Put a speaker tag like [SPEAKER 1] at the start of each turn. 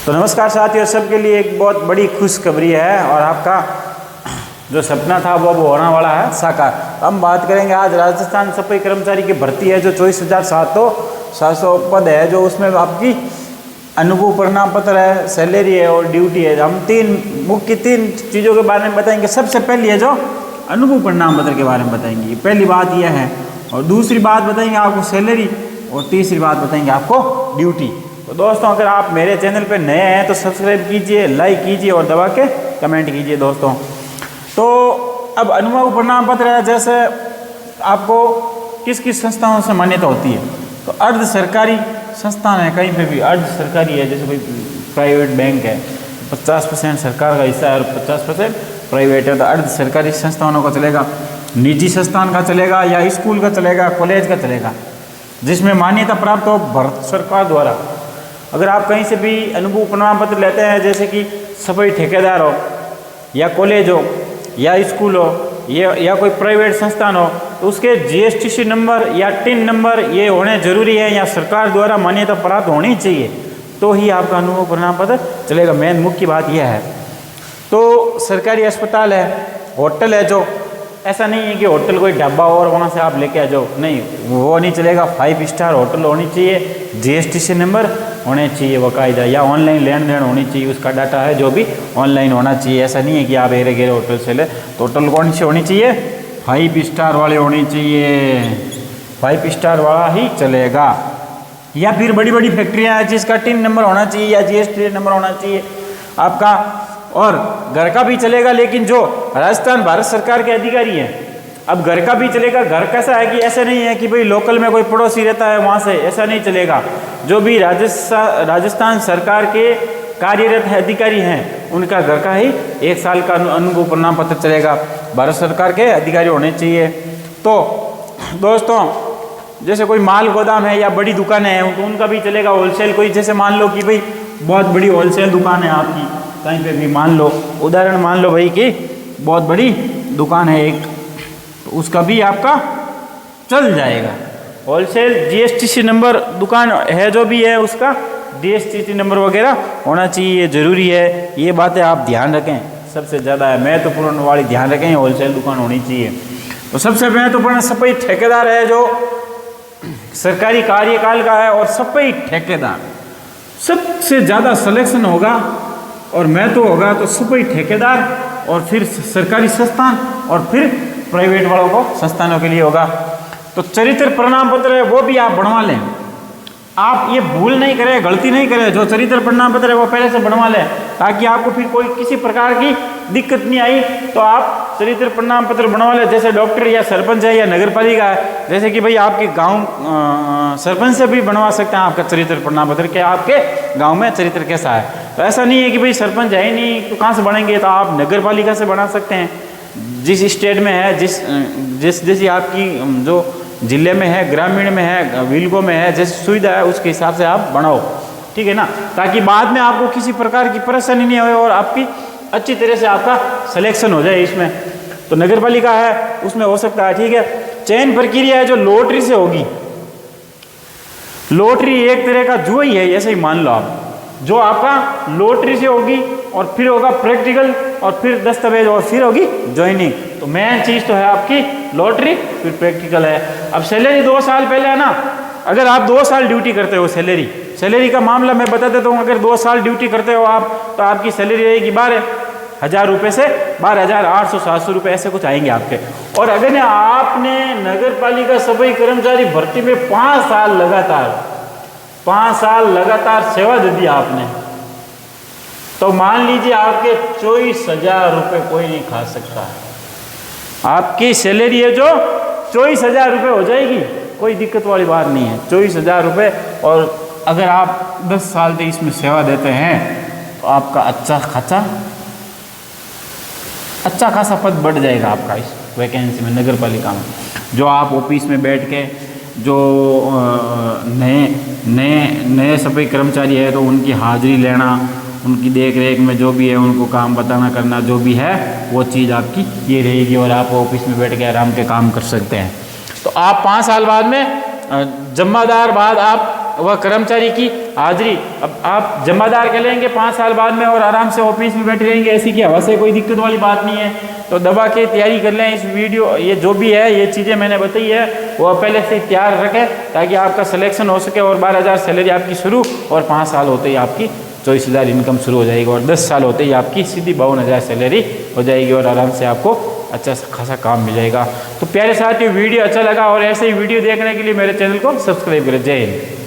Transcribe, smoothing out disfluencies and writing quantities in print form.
[SPEAKER 1] तो नमस्कार साथियों, सबके लिए एक बहुत बड़ी खुशखबरी है और आपका जो सपना था वो अब होने वाला है साकार। हम बात करेंगे आज राजस्थान सफाई कर्मचारी की भर्ती है जो 24,700 पद है, जो उसमें आपकी अनुभव प्रमाण पत्र है, सैलरी है और ड्यूटी है। हम तीन चीज़ों के बारे में बताएंगे। सबसे पहली है जो अनुभव प्रमाण पत्र के बारे में बताएंगे, पहली बात यह है। और दूसरी बात बताएंगे आपको सैलरी, और तीसरी बात बताएंगे आपको ड्यूटी। तो दोस्तों, अगर आप मेरे चैनल पे नए हैं तो सब्सक्राइब कीजिए, लाइक कीजिए और दबा के कमेंट कीजिए दोस्तों। तो अब अनुभव प्रमाण पत्र है, जैसे आपको किस किस संस्थाओं से मान्यता होती है। तो अर्ध सरकारी संस्थान है, कहीं पे भी अर्ध सरकारी है, जैसे कोई प्राइवेट बैंक है 50% सरकार का हिस्सा है और 50% प्राइवेट है, तो अर्ध सरकारी संस्थानों का चलेगा। निजी संस्थान का चलेगा या स्कूल का चलेगा, कॉलेज का चलेगा, जिसमें मान्यता प्राप्त हो भारत सरकार द्वारा। अगर आप कहीं से भी अनुभव प्रमाण पत्र लेते हैं, जैसे कि सफाई ठेकेदार हो या कॉलेज हो या स्कूल हो या कोई प्राइवेट संस्थान हो, तो उसके GSTC नंबर या टिन नंबर ये होने जरूरी है या सरकार द्वारा मान्यता प्राप्त होनी चाहिए, तो ही आपका अनुभव प्रमाण पत्र चलेगा। मेन मुख्य बात यह है। तो सरकारी अस्पताल है, होटल है, जो ऐसा नहीं है कि होटल कोई ढाबा और वहाँ से आप लेके आ जाओ, नहीं, वो नहीं चलेगा। 5 स्टार होटल होनी चाहिए, GSTC नंबर होने चाहिए बाकायदा, या ऑनलाइन लेन देन होनी चाहिए, उसका डाटा है जो भी ऑनलाइन होना चाहिए। ऐसा नहीं है कि आप एरे गेरे होटल से ले, तो होटल कौन सी होनी चाहिए? 5 स्टार वाले होनी चाहिए, 5 स्टार वाला ही चलेगा। या फिर बड़ी बड़ी फैक्ट्रियाँ हैं जिसका टिन नंबर होना चाहिए या GST नंबर होना चाहिए आपका। और घर का भी चलेगा, लेकिन जो राजस्थान भारत सरकार के अधिकारी हैं, अब घर का भी चलेगा। घर कैसा है कि ऐसा नहीं है कि भाई लोकल में कोई पड़ोसी रहता है वहाँ से, ऐसा नहीं चलेगा। जो भी राजस्थान सरकार के कार्यरत अधिकारी हैं उनका घर का ही 1 साल का अनुभव प्रमाण पत्र चलेगा, भारत सरकार के अधिकारी होने चाहिए। तो दोस्तों, जैसे कोई माल गोदाम है या बड़ी दुकानें हैं तो उनका भी चलेगा। होलसेल कोई, जैसे मान लो कि भाई बहुत बड़ी होलसेल दुकान है आपकी, कहीं पे भी मान लो, उदाहरण मान लो भाई कि बहुत बड़ी दुकान है एक, तो उसका भी आपका चल जाएगा। होलसेल GSTC नंबर दुकान है जो भी है, उसका GSTC नंबर वगैरह होना चाहिए, ज़रूरी है। ये बातें आप ध्यान रखें, सबसे ज़्यादा महत्वपूर्ण वाली ध्यान रखें, होलसेल दुकान होनी चाहिए। तो सबसे महत्वपूर्ण सफाई ठेकेदार है, जो सरकारी कार्यकाल का है। और सफाई ठेकेदार सबसे ज़्यादा सिलेक्शन होगा और महत्व होगा तो सफाई ठेकेदार, और फिर सरकारी संस्थान, और फिर प्राइवेट वालों को संस्थानों के लिए होगा। तो चरित्र प्रमाण पत्र है वो भी आप बनवा लें। आप ये भूल नहीं करें, गलती नहीं करें, जो चरित्र प्रमाण पत्र है वो पहले से बनवा लें, ताकि आपको फिर कोई किसी प्रकार की दिक्कत नहीं आई। तो आप चरित्र प्रमाण पत्र बनवा लें। जैसे डॉक्टर या सरपंच है या नगर पालिका है, जैसे कि भाई आपके गांव सरपंच से भी बनवा सकते हैं आपका चरित्र प्रमाण पत्र कि आपके गांव में चरित्र कैसा है। तो ऐसा नहीं है कि भाई सरपंच है ही नहीं तो कहाँ से बनेंगे, तो आप नगर पालिका से बना सकते हैं। जिस स्टेट में है, जैसी आपकी जो जिले में है, ग्रामीण में है, विलेजों में है, जैसी सुविधा है उसके हिसाब से आप बनाओ, ठीक है ना, ताकि बाद में आपको किसी प्रकार की परेशानी नहीं हो और आपकी अच्छी तरह से आपका सिलेक्शन हो जाए इसमें। तो नगर पालिका है उसमें हो सकता है, ठीक है। चयन प्रक्रिया है जो लॉटरी से होगी। लॉटरी एक तरह का जुआ ही है, ऐसे ही मान लो आप, जो आपका लॉटरी से होगी और फिर होगा प्रैक्टिकल और फिर दस्तावेज और फिर होगी ज्वाइनिंग। तो मेन चीज़ तो है आपकी लॉटरी, फिर प्रैक्टिकल है। अब सैलरी 2 साल पहले है ना, अगर आप 2 साल ड्यूटी करते हो, सैलरी का मामला मैं बता देता हूँ। अगर 2 साल ड्यूटी करते हो आप, तो आपकी सैलरी रहेगी 12,000 रुपये से 12,800-700 रुपये, ऐसे कुछ आएंगे आपके। और अगर आपने नगर पालिका सफाई कर्मचारी भर्ती में 5 साल लगातार सेवा दे दी आपने, तो मान लीजिए आपके 24,000 रुपये कोई नहीं खा सकता है। आपकी सैलरी है जो 24,000 रुपये हो जाएगी, कोई दिक्कत वाली बात नहीं है, 24,000 रुपये। और अगर आप 10 साल तक इसमें सेवा देते हैं तो आपका अच्छा खासा पद बढ़ जाएगा आपका इस वैकेंसी में, नगर पालिका में। जो आप ऑफिस में बैठ के जो नए सफाई कर्मचारी है तो उनकी हाजिरी लेना, उनकी देख रेख में जो भी है उनको काम बताना करना, जो भी है वो चीज़ आपकी ये रहेगी और आप ऑफिस में बैठ के आराम के काम कर सकते हैं। तो आप 5 साल बाद में जमादार बाद आप वह कर्मचारी की हाजिरी। अब आप जमादार के लेंगे 5 साल बाद में और आराम से ऑफिस में बैठे रहेंगे, ऐसी की हवा से कोई दिक्कत वाली बात नहीं है। तो दबा के तैयारी कर लें। इस वीडियो ये जो भी है ये चीज़ें मैंने बताई है वो पहले से तैयार रखें ताकि आपका सिलेक्शन हो सके और 12,000 सैलरी आपकी शुरू और 5 साल होते ही आपकी 24,000 इनकम शुरू हो जाएगी और 10 साल होते ही आपकी सीधी 52,000 सैलरी हो जाएगी और आराम से आपको अच्छा खासा काम मिल जाएगा। तो प्यारे साथियों वीडियो अच्छा लगा और ऐसे ही वीडियो देखने के लिए मेरे चैनल को सब्सक्राइब करें। जय हिंद।